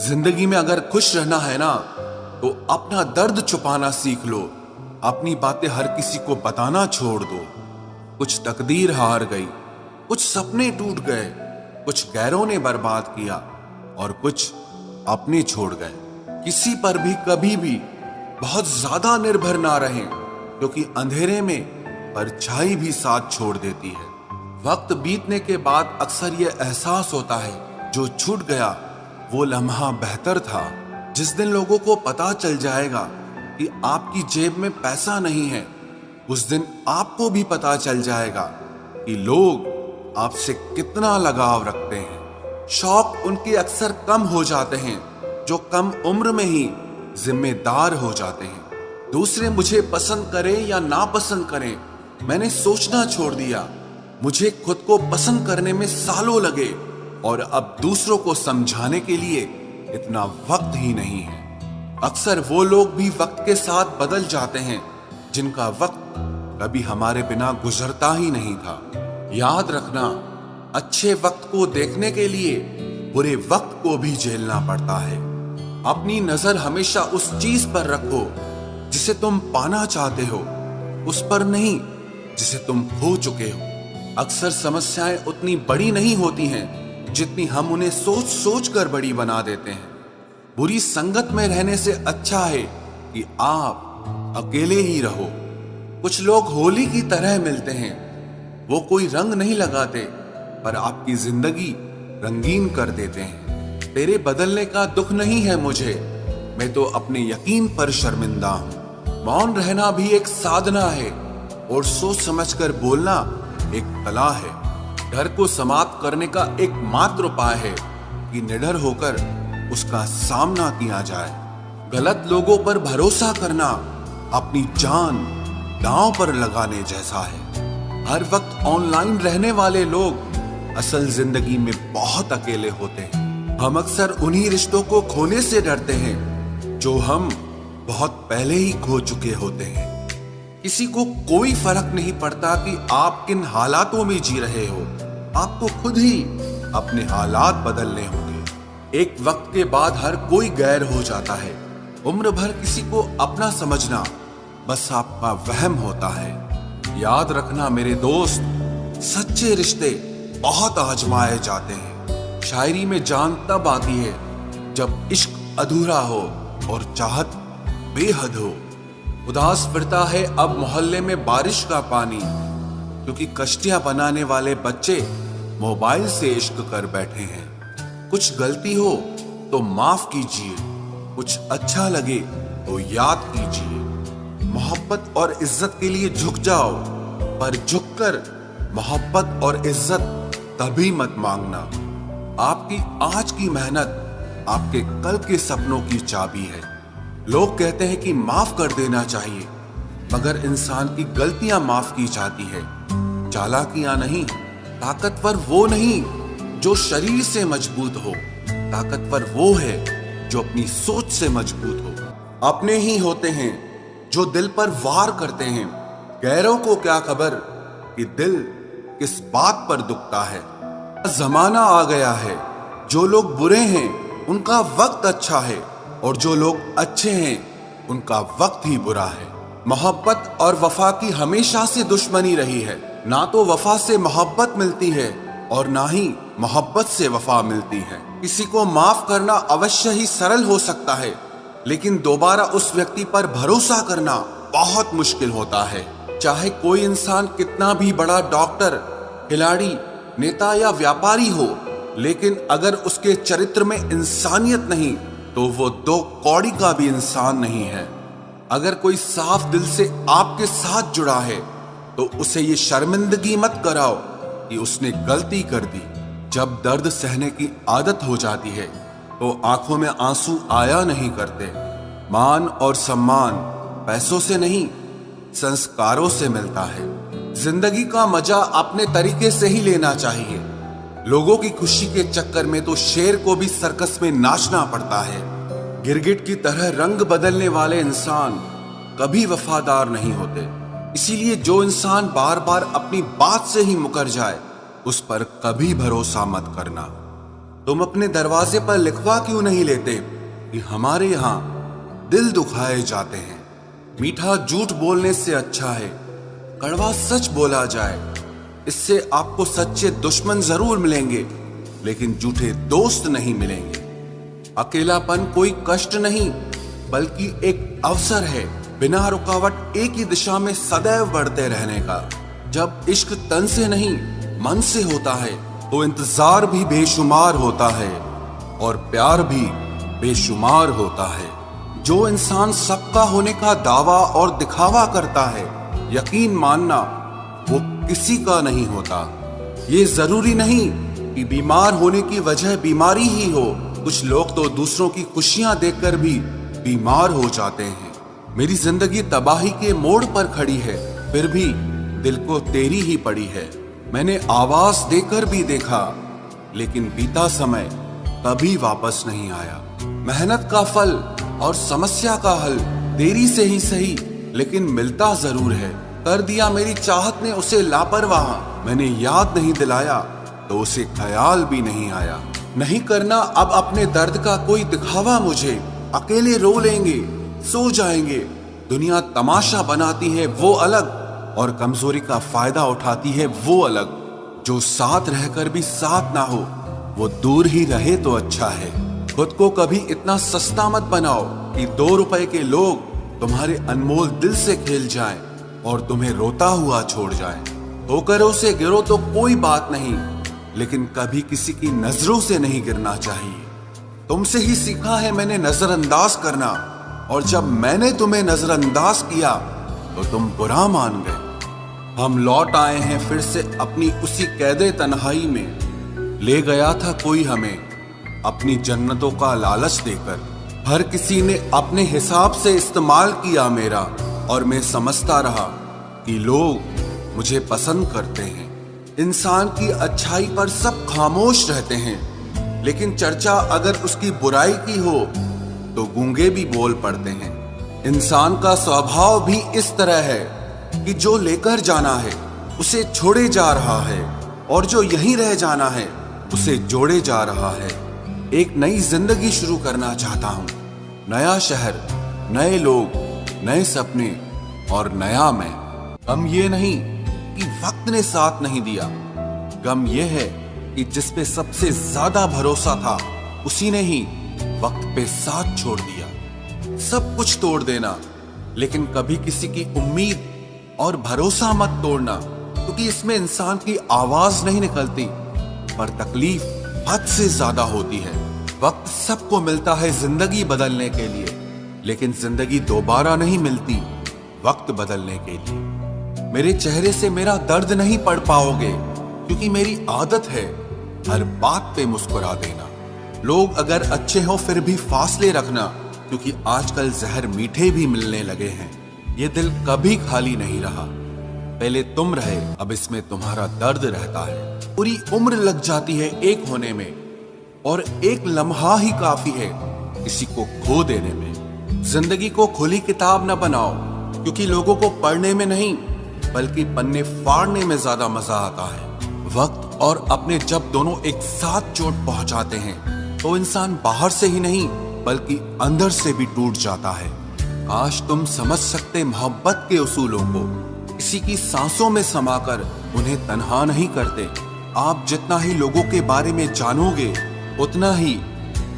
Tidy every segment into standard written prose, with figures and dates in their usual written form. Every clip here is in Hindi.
जिंदगी में अगर खुश रहना है ना, तो अपना दर्द छुपाना सीख लो। अपनी बातें हर किसी को बताना छोड़ दो। कुछ तकदीर हार गई, कुछ सपने टूट गए, कुछ गैरों ने बर्बाद किया और कुछ अपने छोड़ गए। किसी पर भी कभी भी बहुत ज्यादा निर्भर ना रहें, क्योंकि अंधेरे में परछाई भी साथ छोड़ देती है। वक्त बीतने के बाद अक्सर यह एहसास होता है, जो छूट गया वो लम्हा बेहतर था। जिस दिन लोगों को पता चल जाएगा कि आपकी जेब में पैसा नहीं है, उस दिन आपको भी पता चल जाएगा कि लोग आपसे कितना लगाव रखते हैं। शौक उनके अक्सर कम हो जाते हैं जो कम उम्र में ही जिम्मेदार हो जाते हैं। दूसरे मुझे पसंद करें या ना पसंद करें, मैंने सोचना छोड़ दिया। मुझे खुद को पसंद करने में सालों लगे और अब दूसरों को समझाने के लिए इतना वक्त ही नहीं है। अक्सर वो लोग भी वक्त के साथ बदल जाते हैं जिनका वक्त कभी हमारे बिना गुजरता ही नहीं था। याद रखना, अच्छे वक्त को देखने के लिए बुरे वक्त को भी झेलना पड़ता है। अपनी नजर हमेशा उस चीज पर रखो जिसे तुम पाना चाहते हो, उस पर नहीं जिसे तुम खो चुके हो। अक्सर समस्याएं उतनी बड़ी नहीं होती हैं जितनी हम उन्हें सोच सोच कर बड़ी बना देते हैं। बुरी संगत में रहने से अच्छा है कि आप अकेले ही रहो। कुछ लोग होली की तरह मिलते हैं, वो कोई रंग नहीं लगाते पर आपकी जिंदगी रंगीन कर देते हैं। तेरे बदलने का दुख नहीं है मुझे, मैं तो अपने यकीन पर शर्मिंदा हूं। मौन रहना भी एक साधना है और सोच समझकर बोलना एक कला है। डर को समाप्त करने का एकमात्र उपाय है कि निडर होकर उसका सामना किया जाए। गलत लोगों पर भरोसा करना अपनी जान दांव पर लगाने जैसा है। हर वक्त ऑनलाइन रहने वाले लोग असल जिंदगी में बहुत अकेले होते हैं। हम अक्सर उन्हीं रिश्तों को खोने से डरते हैं जो हम बहुत पहले ही खो चुके होते हैं। किसी को कोई फर्क नहीं पड़ता कि आप किन हालातों में जी रहे हो, आपको खुद ही अपने हालात बदलने होंगे। एक वक्त के बाद हर कोई गैर हो जाता है। उम्र भर किसी को अपना समझना बस आपका वहम होता है। याद रखना मेरे दोस्त, सच्चे रिश्ते बहुत आजमाए जाते हैं। शायरी में जान तब आती है जब इश्क अधूरा हो और चाहत बेहद हो। उदास फिरता है अब मोहल्ले में बारिश का पानी, क्योंकि कश्तियां बनाने वाले बच्चे मोबाइल से इश्क कर बैठे हैं। कुछ गलती हो तो माफ कीजिए, कुछ अच्छा लगे तो याद कीजिए। मोहब्बत और इज्जत के लिए झुक जाओ, पर झुककर मोहब्बत और इज्जत कभी मत मांगना। आपकी आज की मेहनत आपके कल के सपनों की चाबी है। लोग कहते हैं कि माफ कर देना चाहिए, मगर इंसान की गलतियां माफ की जाती है, चालाकियां नहीं। ताकतवर वो नहीं जो शरीर से मजबूत हो, ताकतवर वो है जो अपनी सोच से मजबूत हो। अपने ही होते हैं जो दिल पर वार करते हैं, गैरों को क्या खबर कि दिल किस बात पर दुखता है। जमाना आ गया है, जो लोग बुरे हैं उनका वक्त अच्छा है और जो लोग अच्छे हैं उनका वक्त ही बुरा है। मोहब्बत और वफा की हमेशा से दुश्मनी रही है। ना तो वफा से मोहब्बत मिलती है और ना ही मोहब्बत से वफा मिलती है। किसी को माफ करना अवश्य ही सरल हो सकता है, लेकिन दोबारा उस व्यक्ति पर भरोसा करना बहुत मुश्किल होता है। चाहे कोई इंसान कितना भी बड़ा डॉक्टर, खिलाड़ी, नेता या व्यापारी हो, लेकिन अगर उसके चरित्र में इंसानियत नहीं तो वो दो कौड़ी का भी इंसान नहीं है। अगर कोई साफ दिल से आपके साथ जुड़ा है तो उसे ये शर्मिंदगी मत कराओ कि उसने गलती कर दी। जब दर्द सहने की आदत हो जाती है तो आंखों में आंसू आया नहीं करते। मान और सम्मान पैसों से नहीं, संस्कारों से मिलता है। जिंदगी का मजा अपने तरीके से ही लेना चाहिए। लोगों की खुशी के चक्कर में तो शेर को भी सर्कस में नाचना पड़ता है। गिरगिट की तरह रंग बदलने वाले इंसान कभी वफादार नहीं होते। इसीलिए जो इंसान बार बार अपनी बात से ही मुकर जाए, उस पर कभी भरोसा मत करना। तुम अपने दरवाजे पर लिखवा क्यों नहीं लेते कि हमारे यहाँ दिल दुखाए जाते हैं। मीठा झूठ बोलने से अच्छा है कड़वा सच बोला जाए। इससे आपको सच्चे दुश्मन जरूर मिलेंगे, लेकिन झूठे दोस्त नहीं मिलेंगे। अकेलापन कोई कष्ट नहीं, बल्कि एक अवसर है बिना रुकावट एक ही दिशा में सदैव बढ़ते रहने का। जब इश्क तन से नहीं मन से होता है तो इंतजार भी बेशुमार होता है और प्यार भी बेशुमार होता है। जो इंसान सबका होने का दावा और दिखावा करता है, यकीन मानना वो किसी का नहीं होता। ये जरूरी नहीं कि बीमार होने की वजह बीमारी ही हो। कुछ लोग तो दूसरों की खुशियां देखकर भी बीमार हो जाते हैं। मेरी जिंदगी तबाही के मोड़ पर खड़ी है, फिर भी दिल को तेरी ही पड़ी है। मैंने आवाज देकर भी देखा, लेकिन बीता समय कभी वापस नहीं आया। मेहनत का फल और समस्या का हल देरी से ही सही, लेकिन मिलता जरूर है। कर दिया मेरी चाहत ने उसे लापरवाह। मैंने याद नहीं दिलाया तो उसे ख्याल भी नहीं आया। नहीं करना अब अपने दर्द का कोई दिखावा मुझे। अकेले रो लेंगे, सो जाएंगे। दुनिया तमाशा बनाती है वो अलग, और कमजोरी का फायदा उठाती है वो अलग। जो साथ रहकर भी साथ ना हो, वो दूर ही रहे तो अच्छा है। खुद को कभी इतना सस्ता मत बनाओ कि 2 रुपए के लोग तुम्हारे अनमोल दिल से खेल जाएं और तुम्हें रोता हुआ छोड़ जाएं। ठोकरों से गिरो तो कोई बात नहीं, लेकिन कभी किसी की नजरों से नहीं गिरना चाहिए। तुमसे ही सीखा है मैंने नजरअंदाज करना, और जब मैंने तुम्हें नजरअंदाज किया तो तुम बुरा मान गए। हम लौट आए हैं फिर से अपनी उसी कैदे तन्हाई में। ले गया था कोई हमें अपनी जन्नतों का लालच देकर। हर किसी ने अपने हिसाब से इस्तेमाल किया मेरा, और मैं समझता रहा कि लोग मुझे पसंद करते हैं। इंसान की अच्छाई पर सब खामोश रहते हैं, लेकिन चर्चा अगर उसकी बुराई की हो तो गूंगे भी बोल पड़ते हैं। इंसान का स्वभाव भी इस तरह है कि जो लेकर जाना है उसे छोड़े जा रहा है, और जो यहीं रह जाना है उसे जोड़े जा रहा है। एक नई जिंदगी शुरू करना चाहता हूँ। नया शहर, नए लोग, नए सपने और नया मैं। गम ये नहीं कि वक्त ने साथ नहीं दिया, गम ये है कि जिस पे सबसे ज्यादा भरोसा था उसी ने ही वक्त पे साथ छोड़ दिया। सब कुछ तोड़ देना, लेकिन कभी किसी की उम्मीद और भरोसा मत तोड़ना, क्योंकि इसमें इंसान की आवाज नहीं निकलती, पर तकलीफ हद से ज्यादा होती है। वक्त सबको मिलता है जिंदगी बदलने के लिए, लेकिन जिंदगी दोबारा नहीं मिलती वक्त बदलने के लिए। मेरे चेहरे से मेरा दर्द नहीं पढ़ पाओगे, क्योंकि मेरी आदत है हर बात पे मुस्कुरा देना। लोग अगर अच्छे हो फिर भी फासले रखना, क्योंकि आजकल जहर मीठे भी मिलने लगे हैं। ये दिल कभी खाली नहीं रहा। पहले तुम रहे, अब इसमें तुम्हारा दर्द रहता है। पूरी उम्र लग जाती है एक होने में, और एक लम्हा ही काफी है किसी को खो देने में। जिंदगी को खुली किताब न बनाओ, क्योंकि लोगों को पढ़ने में नहीं बल्कि पन्ने फाड़ने में ज्यादा मजा आता है। वक्त और अपने जब दोनों एक साथ चोट पहुंचाते हैं तो इंसान बाहर से ही नहीं बल्कि अंदर से भी टूट जाता है। काश तुम समझ सकते मोहब्बत के उसूलों को, किसी की सांसों में समाकर उन्हें तन्हा नहीं करते। आप जितना ही लोगों के बारे में जानोगे उतना ही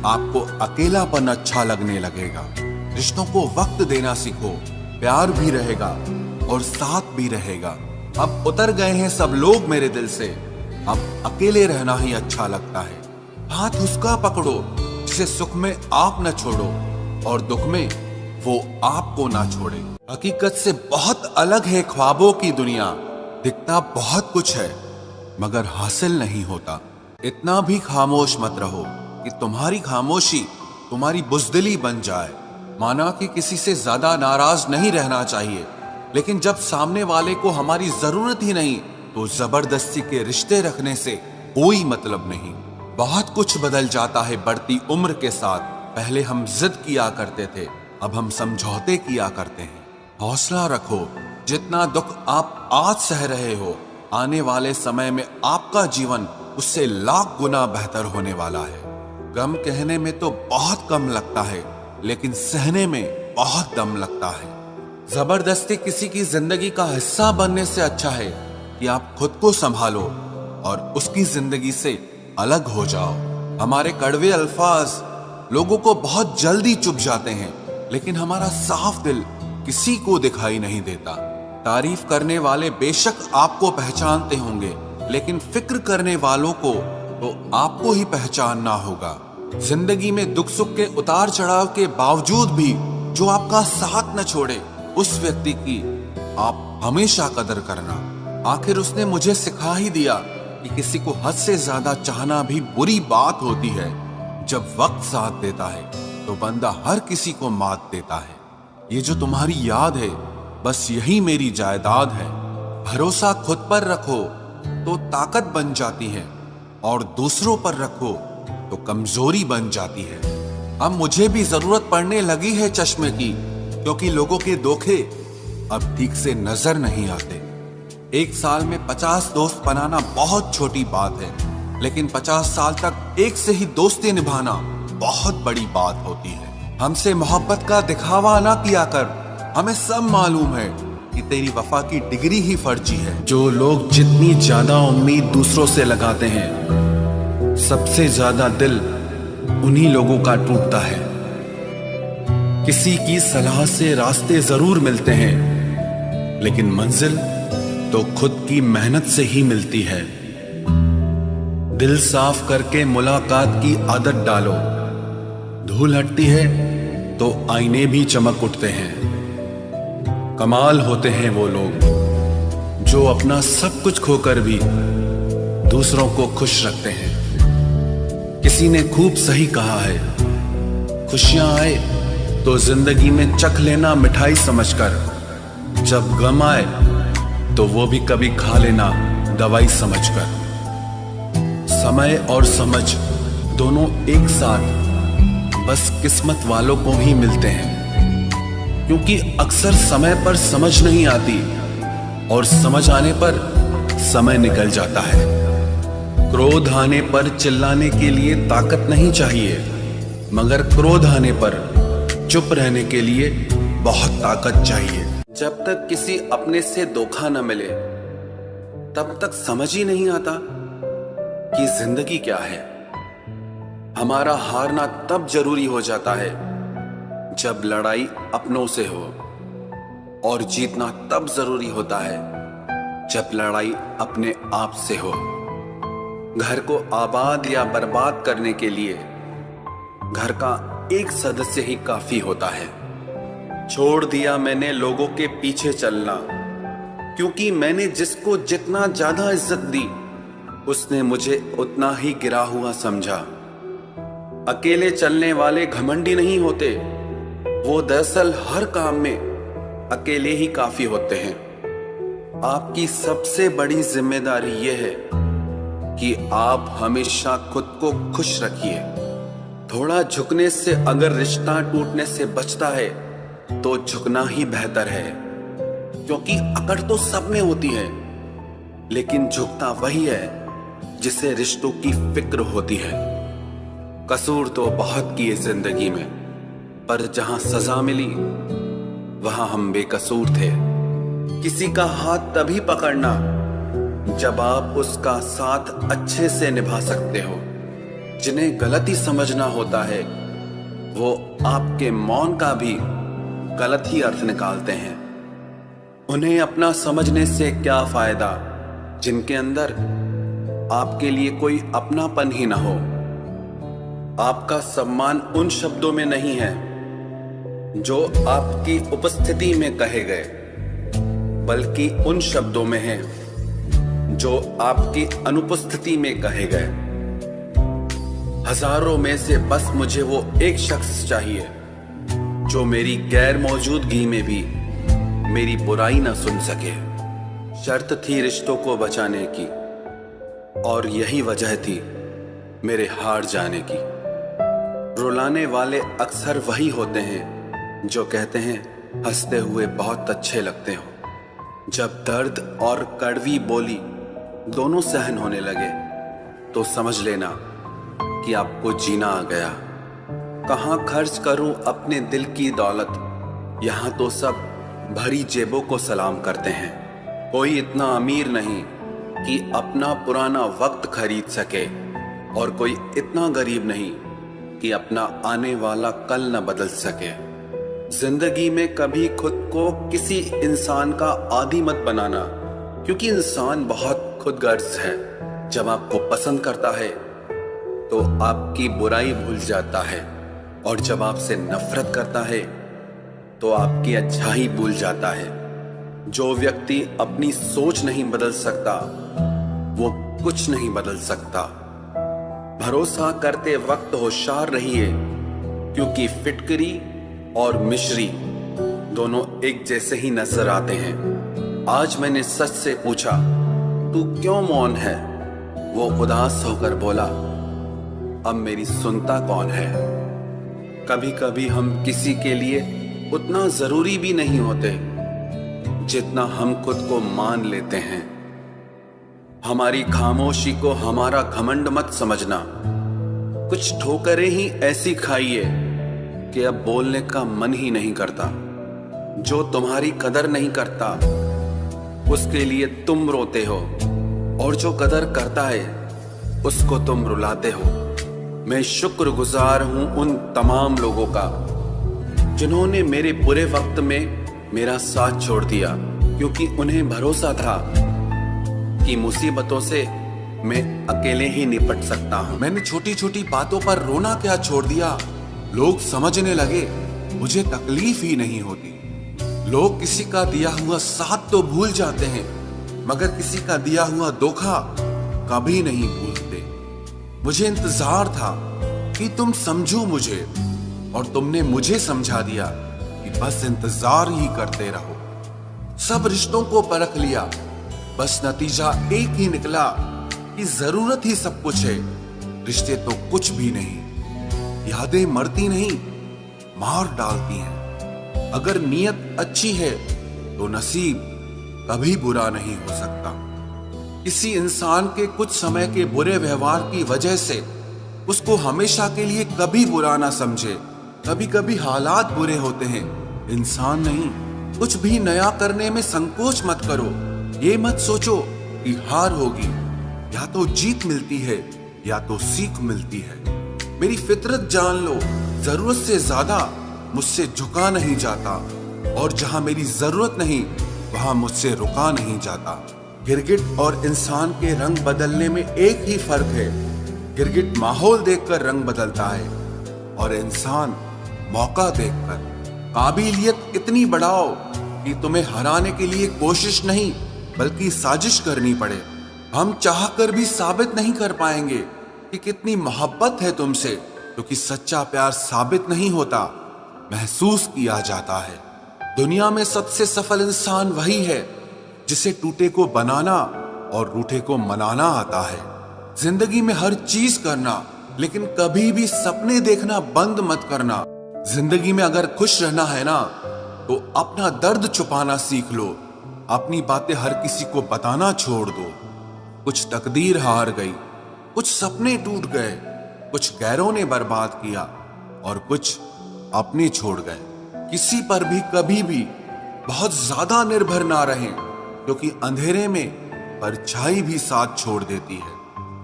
आपको अकेलापन अच्छा लगने लगेगा। रिश्तों को वक्त देना सीखो, प्यार भी रहेगा और साथ भी रहेगा। अब उतर गए हैं सब लोग मेरे दिल से, अब अकेले रहना ही अच्छा लगता है। हाथ उसका पकड़ो जिसे सुख में आप न छोड़ो और दुख में वो आपको ना छोड़े। हकीकत से बहुत अलग है ख्वाबों की दुनिया। दिखता बहुत कुछ है मगर हासिल नहीं होता। इतना भी खामोश मत रहो कि तुम्हारी खामोशी तुम्हारी बुज़दिली बन जाए। माना कि किसी से ज्यादा नाराज नहीं रहना चाहिए, लेकिन जब सामने वाले को हमारी जरूरत ही नहीं तो जबरदस्ती के रिश्ते रखने से कोई मतलब नहीं। बहुत कुछ बदल जाता है बढ़ती उम्र के साथ। पहले हम जिद किया करते थे, अब हम समझौते किया करते हैं। हौसला रखो, जितना दुख आप आज सह रहे हो आने वाले समय में आपका जीवन उससे लाख गुना बेहतर होने वाला है। गम कहने में तो बहुत कम लगता है, लेकिन सहने में बहुत दम लगता है। जबरदस्ती किसी की जिंदगी का हिस्सा बनने से अच्छा है कि आप खुद को संभालो और उसकी जिंदगी से अलग हो जाओ। हमारे कड़वे अल्फाज लोगों को बहुत जल्दी चुभ जाते हैं, लेकिन हमारा साफ दिल किसी को दिखाई नहीं देता। तारीफ करने वाले बेशक आपको पहचानते होंगे, लेकिन फिक्र करने वालों को तो आपको ही पहचानना होगा। जिंदगी में दुख सुख के उतार चढ़ाव के बावजूद भी जो आपका साथ न छोड़े, उस व्यक्ति की आप हमेशा कदर करना। आखिर उसने मुझे सिखा ही दिया कि किसी को हद से ज्यादा चाहना भी बुरी बात होती है। जब वक्त साथ देता है तो बंदा हर किसी को मात देता है। ये जो तुम्हारी याद है, बस यही मेरी जायदाद है। भरोसा खुद पर रखो तो ताकत बन जाती है, और दूसरों पर रखो तो कमजोरी बन जाती है। अब मुझे भी जरूरत पड़ने लगी है चश्मे की, क्योंकि लोगों के धोखे अब ठीक से नजर नहीं आते। एक साल में 50 दोस्त बनाना बहुत छोटी बात है, लेकिन 50 साल तक एक से ही दोस्ती निभाना बहुत बड़ी बात होती है। हमसे मोहब्बत का दिखावा ना किया कर, हमें सब मालूम है कि तेरी वफा की डिग्री ही फर्जी है। जो लोग जितनी ज्यादा उम्मीद दूसरों से लगाते हैं, सबसे ज्यादा दिल उन्हीं लोगों का टूटता है। किसी की सलाह से रास्ते जरूर मिलते हैं, लेकिन मंजिल तो खुद की मेहनत से ही मिलती है। दिल साफ करके मुलाकात की आदत डालो, धूल हटती है तो आईने भी चमक उठते हैं। कमाल होते हैं वो लोग जो अपना सब कुछ खोकर भी दूसरों को खुश रखते हैं। किसी ने खूब सही कहा है, खुशियां आए तो जिंदगी में चख लेना मिठाई समझकर, जब गम आए तो वो भी कभी खा लेना दवाई समझकर। समय और समझ दोनों एक साथ बस किस्मत वालों को ही मिलते हैं, क्योंकि अक्सर समय पर समझ नहीं आती और समझ आने पर समय निकल जाता है। क्रोध आने पर चिल्लाने के लिए ताकत नहीं चाहिए, मगर क्रोध आने पर चुप रहने के लिए बहुत ताकत चाहिए। जब तक किसी अपने से धोखा न मिले, तब तक समझ ही नहीं आता कि जिंदगी क्या है। हमारा हारना तब जरूरी हो जाता है जब लड़ाई अपनों से हो, और जीतना तब जरूरी होता है जब लड़ाई अपने आप से हो। घर को आबाद या बर्बाद करने के लिए घर का एक सदस्य ही काफी होता है। छोड़ दिया मैंने लोगों के पीछे चलना, क्योंकि मैंने जिसको जितना ज्यादा इज्जत दी, उसने मुझे उतना ही गिरा हुआ समझा। अकेले चलने वाले घमंडी नहीं होते, वो दरअसल हर काम में अकेले ही काफी होते हैं। आपकी सबसे बड़ी जिम्मेदारी यह है कि आप हमेशा खुद को खुश रखिए। थोड़ा झुकने से अगर रिश्ता टूटने से बचता है तो झुकना ही बेहतर है, क्योंकि अकड़ तो सब में होती है, लेकिन झुकता वही है जिसे रिश्तों की फिक्र होती है। कसूर तो बहुत किए जिंदगी में, पर जहां सजा मिली वहां हम बेकसूर थे। किसी का हाथ तभी पकड़ना जब आप उसका साथ अच्छे से निभा सकते हो। जिन्हें गलती समझना होता है वो आपके मौन का भी गलत ही अर्थ निकालते हैं। उन्हें अपना समझने से क्या फायदा जिनके अंदर आपके लिए कोई अपनापन ही ना हो। आपका सम्मान उन शब्दों में नहीं है जो आपकी उपस्थिति में कहे गए, बल्कि उन शब्दों में है जो आपकी अनुपस्थिति में कहे गए। हजारों में से बस मुझे वो एक शख्स चाहिए जो मेरी गैर मौजूदगी में भी मेरी बुराई ना सुन सके। शर्त थी रिश्तों को बचाने की, और यही वजह थी मेरे हार जाने की। रुलाने वाले अक्सर वही होते हैं जो कहते हैं हंसते हुए बहुत अच्छे लगते हो। जब दर्द और कड़वी बोली दोनों सहन होने लगे तो समझ लेना कि आपको जीना आ गया। कहाँ खर्च करूं अपने दिल की दौलत, यहाँ तो सब भरी जेबों को सलाम करते हैं। कोई इतना अमीर नहीं कि अपना पुराना वक्त खरीद सके, और कोई इतना गरीब नहीं कि अपना आने वाला कल न बदल सके। जिंदगी में कभी खुद को किसी इंसान का आदी मत बनाना, क्योंकि इंसान बहुत खुदगर्ज है। जब आपको पसंद करता है तो आपकी बुराई भूल जाता है, और जब आपसे नफरत करता है तो आपकी अच्छाई भूल जाता है। जो व्यक्ति अपनी सोच नहीं बदल सकता वो कुछ नहीं बदल सकता। भरोसा करते वक्त होशियार रहिए, क्योंकि फिटकरी और मिश्री दोनों एक जैसे ही नजर आते हैं। आज मैंने सच से पूछा, तू क्यों मौन है? वो उदास होकर बोला, अब मेरी सुनता कौन है? कभी कभी हम किसी के लिए उतना जरूरी भी नहीं होते जितना हम खुद को मान लेते हैं। हमारी खामोशी को हमारा घमंड मत समझना। कुछ ठोकरें ही ऐसी खाइए कि अब बोलने का मन ही नहीं करता। जो तुम्हारी कदर नहीं करता उसके लिए तुम रोते हो, और जो कदर करता है उसको तुम रुलाते हो। मैं शुक्रगुजार हूं उन तमाम लोगों का जिन्होंने मेरे बुरे वक्त में मेरा साथ छोड़ दिया, क्योंकि उन्हें भरोसा था कि मुसीबतों से मैं अकेले ही निपट सकता हूं। मैंने छोटी छोटी बातों पर रोना क्या छोड़ दिया। लोग समझने लगे मुझे तकलीफ ही नहीं होती। लोग किसी का दिया हुआ साथ तो भूल जाते हैं, मगर किसी का दिया हुआ धोखा कभी नहीं भूलते। मुझे इंतजार था कि तुम समझो मुझे, और तुमने मुझे समझा दिया कि बस इंतजार ही करते रहो। सब रिश्तों को परख लिया, बस नतीजा एक ही निकला कि जरूरत ही सब कुछ है, रिश्ते तो कुछ भी नहीं। यादें मरती नहीं, मार डालती हैं। अगर नीयत अच्छी है तो नसीब कभी बुरा नहीं हो सकता। किसी इंसान के कुछ समय के बुरे व्यवहार की वजह से उसको हमेशा के लिए कभी बुरा ना समझे। कभी कभी हालात बुरे होते हैं, इंसान नहीं। कुछ भी नया करने में संकोच मत करो। ये मत सोचो कि हार होगी, या तो जीत मिलती है या तो सीख मिलती है। मेरी फितरत जान लो, जरूरत से ज्यादा मुझसे झुका नहीं जाता, और जहां मेरी जरूरत नहीं वहां मुझसे रुका नहीं जाता। गिरगिट और इंसान के रंग बदलने में एक ही फर्क है। गिरगिट माहौल देखकर रंग बदलता है, और इंसान मौका देखकर। काबिलियत इतनी बढ़ाओ कि तुम्हें हराने के लिए कोशिश नहीं बल्कि साजिश करनी पड़े। हम चाहकर भी साबित नहीं कर पाएंगे कि कितनी मोहब्बत है तुमसे, क्योंकि सच्चा प्यार साबित नहीं होता, महसूस किया जाता है। दुनिया में सबसे सफल इंसान वही है जिसे टूटे को बनाना और रूठे को मनाना आता है। जिंदगी में हर चीज करना, लेकिन कभी भी सपने देखना बंद मत करना। जिंदगी में अगर खुश रहना है ना, तो अपना दर्द छुपाना सीख लो। अपनी बातें हर किसी को बताना छोड़ दो। कुछ तकदीर हार गई, कुछ सपने टूट गए, कुछ गैरों ने बर्बाद किया, और कुछ अपने छोड़ गए। किसी पर भी कभी भी बहुत ज्यादा निर्भर ना रहें, क्योंकि अंधेरे में परछाई भी साथ छोड़ देती है।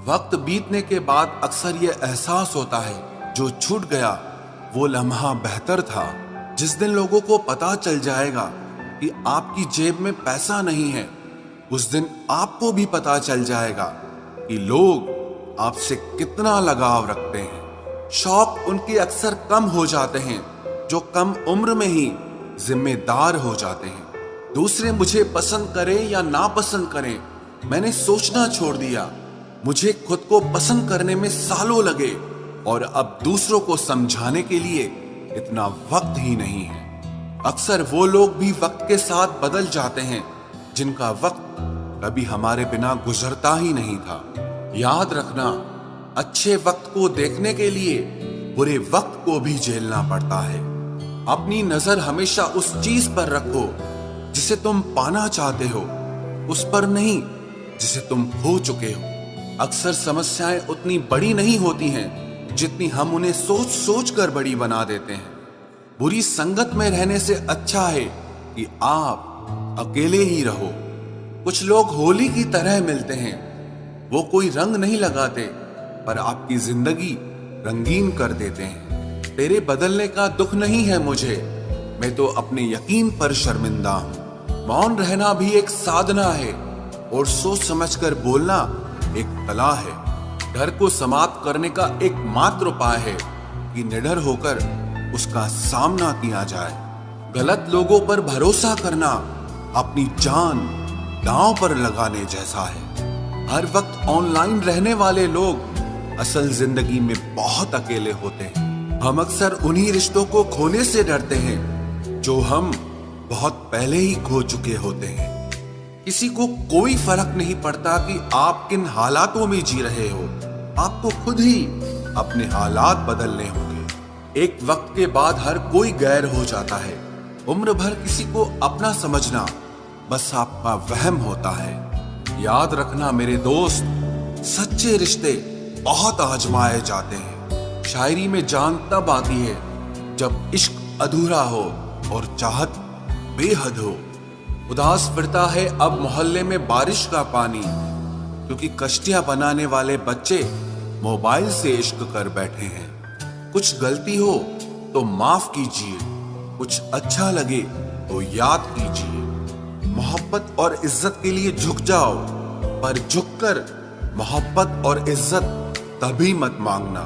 वक्त बीतने के बाद अक्सर ये एहसास होता है, जो छूट गया वो लम्हा बेहतर था। जिस दिन लोगों को पता चल जाएगा कि आपकी जेब में पैसा नहीं है, उस दिन आपको भी पता चल जाएगा कि लोग आपसे कितना लगाव रखते हैं। शौक उनके अक्सर कम हो जाते हैं जो कम उम्र में ही जिम्मेदार हो जाते हैं। दूसरे मुझे पसंद करें या ना पसंद करें, मैंने सोचना छोड़ दिया। मुझे खुद को पसंद करने में सालों लगे, और अब दूसरों को समझाने के लिए इतना वक्त ही नहीं है। अक्सर वो लोग भी वक्त के साथ बदल जाते हैं जिनका वक्त कभी हमारे बिना गुजरता ही नहीं था। याद रखना, अच्छे वक्त को देखने के लिए बुरे वक्त को भी झेलना पड़ता है। अपनी नजर हमेशा उस चीज पर रखो जिसे तुम पाना चाहते हो, उस पर नहीं जिसे तुम खो चुके हो। अक्सर समस्याएं उतनी बड़ी नहीं होती हैं जितनी हम उन्हें सोच सोच कर बड़ी बना देते हैं। बुरी संगत में रहने से अच्छा है कि आप अकेले ही रहो। कुछ लोग होली की तरह मिलते हैं, वो कोई रंग नहीं लगाते पर आपकी जिंदगी रंगीन कर देते हैं। तेरे बदलने का दुख नहीं है मुझे, मैं तो अपने यकीन पर शर्मिंदा हूं। मौन रहना भी एक साधना है और सोच समझकर बोलना एक कला है। डर को समाप्त करने का एकमात्र उपाय है कि निडर होकर उसका सामना किया जाए। गलत लोगों पर भरोसा करना अपनी जान दांव पर लगाने जैसा है। हर वक्त ऑनलाइन रहने वाले लोग असल जिंदगी में बहुत अकेले होते हैं। हम अक्सर उन्हीं रिश्तों को खोने से डरते हैं जो हम बहुत पहले ही खो चुके होते हैं। किसी को कोई फर्क नहीं पड़ता कि आप किन हालातों में जी रहे हो, आपको खुद ही अपने हालात बदलने होंगे। एक वक्त के बाद हर कोई गैर हो जाता है। उम्र भर किसी को अपना समझना बस आपका वहम होता है। याद रखना मेरे दोस्त, सच्चे रिश्ते बहुत आजमाए जाते हैं। शायरी में जान तब आती है जब इश्क अधूरा हो और चाहत बेहद हो। उदास फिरता है अब मोहल्ले में बारिश का पानी, क्योंकि कश्तियां बनाने वाले बच्चे मोबाइल से इश्क कर बैठे हैं। कुछ गलती हो तो माफ कीजिए, कुछ अच्छा लगे तो याद कीजिए। मोहब्बत और इज्जत के लिए झुक जाओ, पर झुककर मोहब्बत और इज्जत कभी मत मांगना।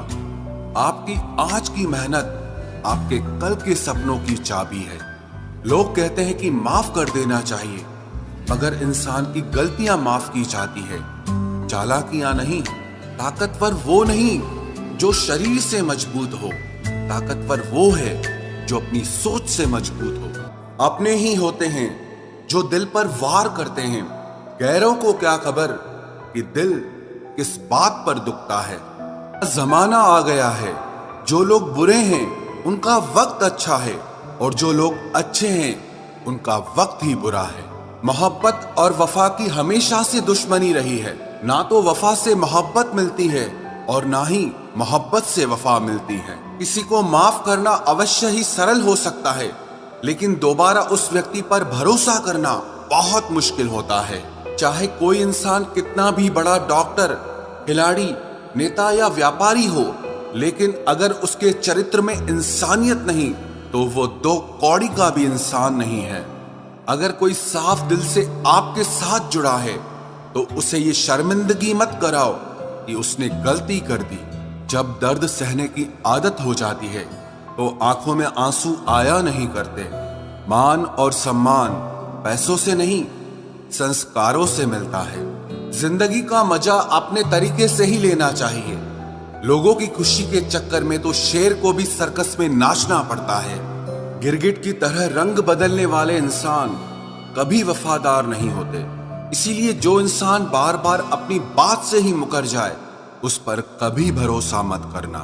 आपकी आज की मेहनत आपके कल के सपनों की चाबी है। लोग कहते हैं कि माफ कर देना चाहिए, मगर इंसान की गलतियां माफ की जाती है, चालाकियां नहीं। ताकतवर वो नहीं जो शरीर से मजबूत हो, ताकतवर वो है जो अपनी सोच से मजबूत हो। अपने ही होते हैं जो दिल पर वार करते हैं, गैरों को क्या खबर कि दिल किस बात पर दुखता है। जमाना आ गया है, जो लोग बुरे हैं उनका वक्त अच्छा है और जो लोग अच्छे हैं उनका वक्त ही बुरा है। मोहब्बत और वफा की हमेशा से दुश्मनी रही है। ना तो वफा से मोहब्बत मिलती है और ना ही मोहब्बत से वफा मिलती है। किसी को माफ करना अवश्य ही सरल हो सकता है, लेकिन दोबारा उस व्यक्ति पर भरोसा करना बहुत मुश्किल होता है। चाहे कोई इंसान कितना भी बड़ा डॉक्टर, खिलाड़ी, नेता या व्यापारी हो, लेकिन अगर उसके चरित्र में इंसानियत नहीं तो वो दो कौड़ी का भी इंसान नहीं है। अगर कोई साफ दिल से आपके साथ जुड़ा है तो उसे ये शर्मिंदगी मत कराओ कि उसने गलती कर दी। जब दर्द सहने की आदत हो जाती है तो आंखों में आंसू आया नहीं करते। मान और सम्मान पैसों से नहीं, संस्कारों से मिलता है। जिंदगी का मजा अपने तरीके से ही लेना चाहिए। लोगों की खुशी के चक्कर में तो शेर को भी सर्कस में नाचना पड़ता है। गिरगिट की तरह रंग बदलने वाले इंसान कभी वफादार नहीं होते। इसीलिए जो इंसान बार बार अपनी बात से ही मुकर जाए उस पर कभी भरोसा मत करना।